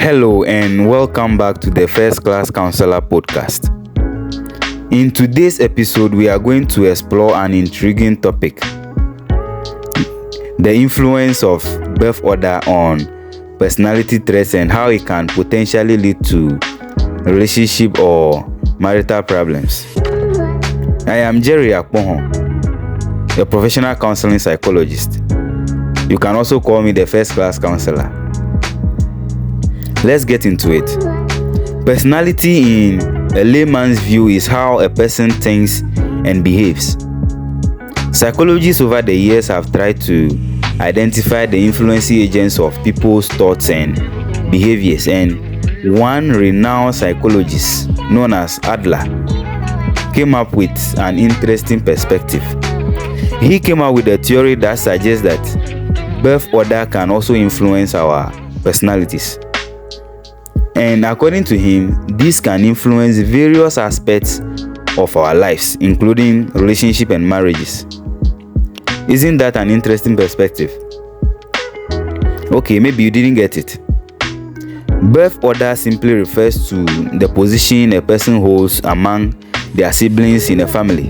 Hello and welcome back to the First Class Counselor podcast. In today's episode, we are going to explore an intriguing topic: the influence of birth order on personality traits and how it can potentially lead to relationship or marital problems. I am Jerry Akpoho, a professional counseling psychologist. You can also call me the First Class Counselor. Let's get into it. Personality, in a layman's view, is how a person thinks and behaves. Psychologists over the years have tried to identify the influencing agents of people's thoughts and behaviors, and one renowned psychologist known as Adler came up with an interesting perspective. He came up with a theory that suggests that birth order can also influence our personalities. And according to him, this can influence various aspects of our lives, including relationship and marriages. Isn't that an interesting perspective? Okay, maybe you didn't get it. Birth order simply refers to the position a person holds among their siblings in a family.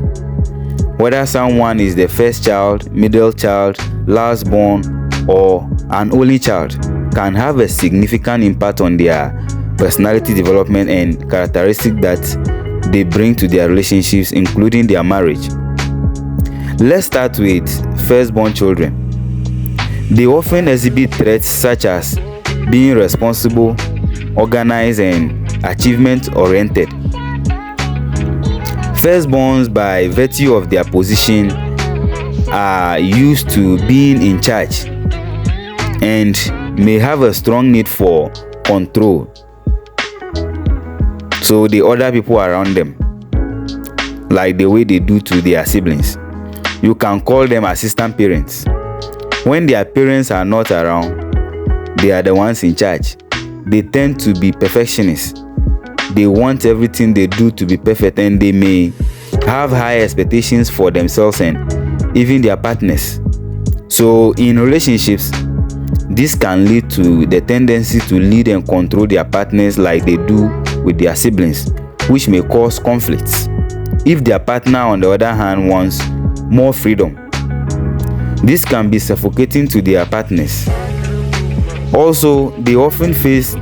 Whether someone is the first child, middle child, last born, or an only child can have a significant impact on their personality development and characteristics that they bring to their relationships, including their marriage. Let's start with firstborn children. They often exhibit traits such as being responsible, organized, and achievement-oriented. Firstborns, by virtue of their position, are used to being in charge and may have a strong need for control, so they order people around them, like the way they do to their siblings. You can call them assistant parents. When their parents are not around, they are the ones in charge. They tend to be perfectionists. They want everything they do to be perfect, and they may have high expectations for themselves and even their partners. So in relationships, this can lead to the tendency to lead and control their partners like they do with their siblings, which may cause conflicts. If their partner, on the other hand, wants more freedom, this can be suffocating to their partners. Also, they often face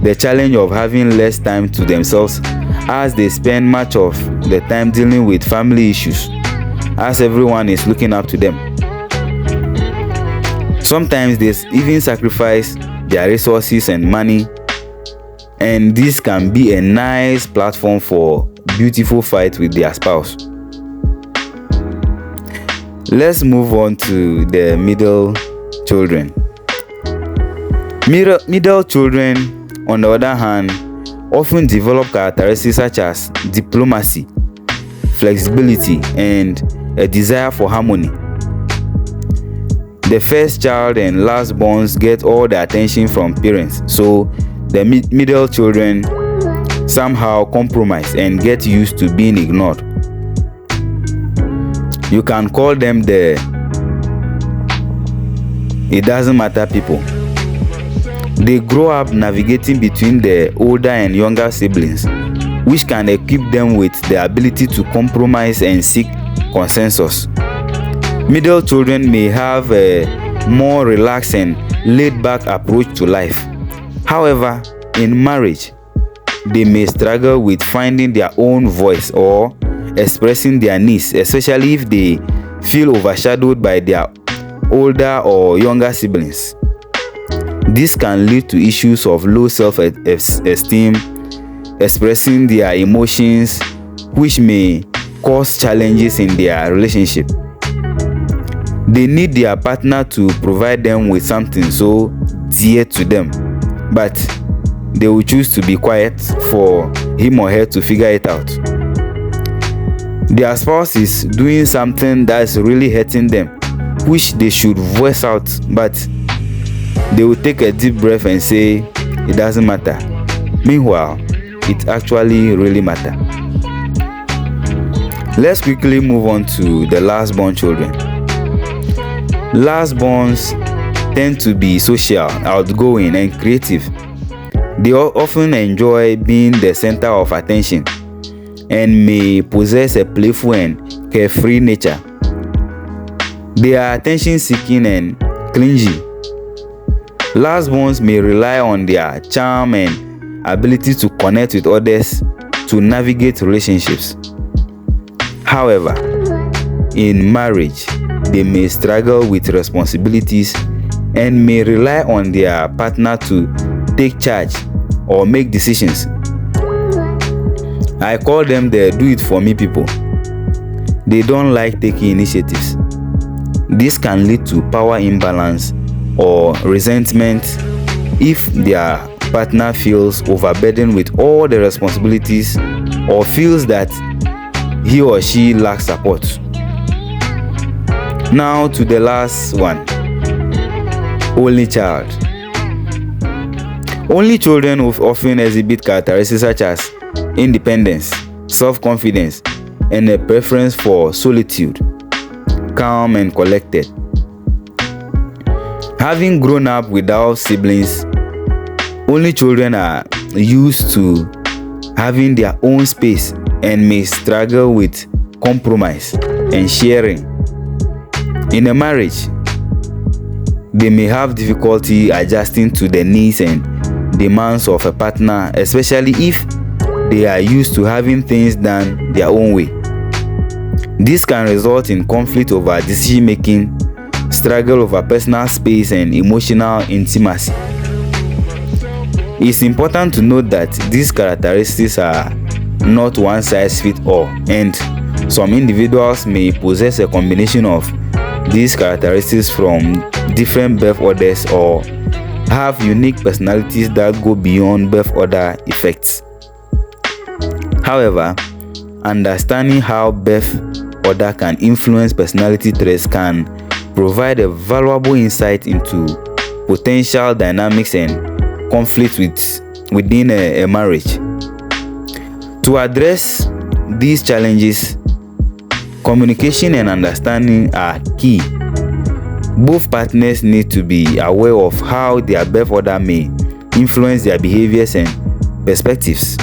the challenge of having less time to themselves, as they spend much of the time dealing with family issues, as everyone is looking up to them. Sometimes they even sacrifice their resources and money, and this can be a nice platform for beautiful fight with their spouse. Let's move on to the middle children. Middle children, on the other hand, often develop characteristics such as diplomacy, flexibility, and a desire for harmony. The first child and last borns get all the attention from parents, so the middle children somehow compromise and get used to being ignored. You can call them the "it doesn't matter" people. They grow up navigating between the older and younger siblings, which can equip them with the ability to compromise and seek consensus. Middle children may have a more relaxed and laid-back approach to life. However, in marriage, they may struggle with finding their own voice or expressing their needs, especially if they feel overshadowed by their older or younger siblings. This can lead to issues of low self-esteem, expressing their emotions, which may cause challenges in their relationship. They need their partner to provide them with something so dear to them, but they will choose to be quiet for him or her to figure it out. Their spouse is doing something that's really hurting them, which they should voice out, but they will take a deep breath and say, "It doesn't matter." Meanwhile, it actually really matters. Let's quickly move on to the last-born children. Last-borns tend to be social, outgoing, and creative. They often enjoy being the center of attention and may possess a playful and carefree nature. They are attention-seeking and clingy. Lastborns may rely on their charm and ability to connect with others to navigate relationships. However, in marriage, they may struggle with responsibilities and may rely on their partner to take charge or make decisions. I call them the do-it-for-me people. They don't like taking initiatives. This can lead to power imbalance or resentment if their partner feels overburdened with all the responsibilities or feels that he or she lacks support. Now to the last one. Only child. Only children often exhibit characteristics such as independence, self-confidence, and a preference for solitude, calm and collected. Having grown up without siblings, only children are used to having their own space and may struggle with compromise and sharing. In a marriage, they may have difficulty adjusting to the needs and demands of a partner, especially if they are used to having things done their own way. This can result in conflict over decision-making, struggle over personal space, and emotional intimacy. It's important to note that these characteristics are not one-size-fits-all, and some individuals may possess a combination of these characteristics from different birth orders or have unique personalities that go beyond birth order effects. However, understanding how birth order can influence personality traits can provide a valuable insight into potential dynamics and conflict within a marriage. To address these challenges, communication and understanding are key. Both partners need to be aware of how their birth order may influence their behaviors and perspectives.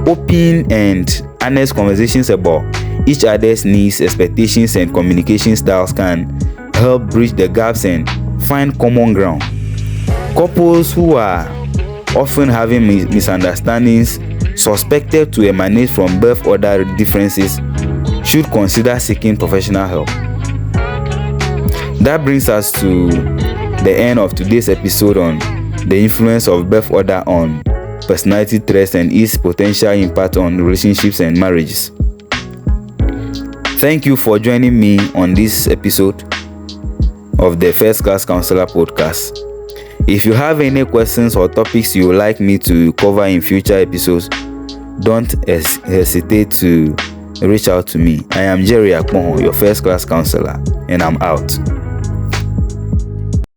Open and honest conversations about each other's needs, expectations, and communication styles can help bridge the gaps and find common ground. Couples who are often having misunderstandings suspected to emanate from birth order differences should consider seeking professional help. That brings us to the end of today's episode on the influence of birth order on personality traits and its potential impact on relationships and marriages. Thank you for joining me on this episode of the First Class Counselor podcast. If you have any questions or topics you would like me to cover in future episodes, don't hesitate to reach out to me. I am Jerry Akpoho, your First Class Counselor, and I'm out.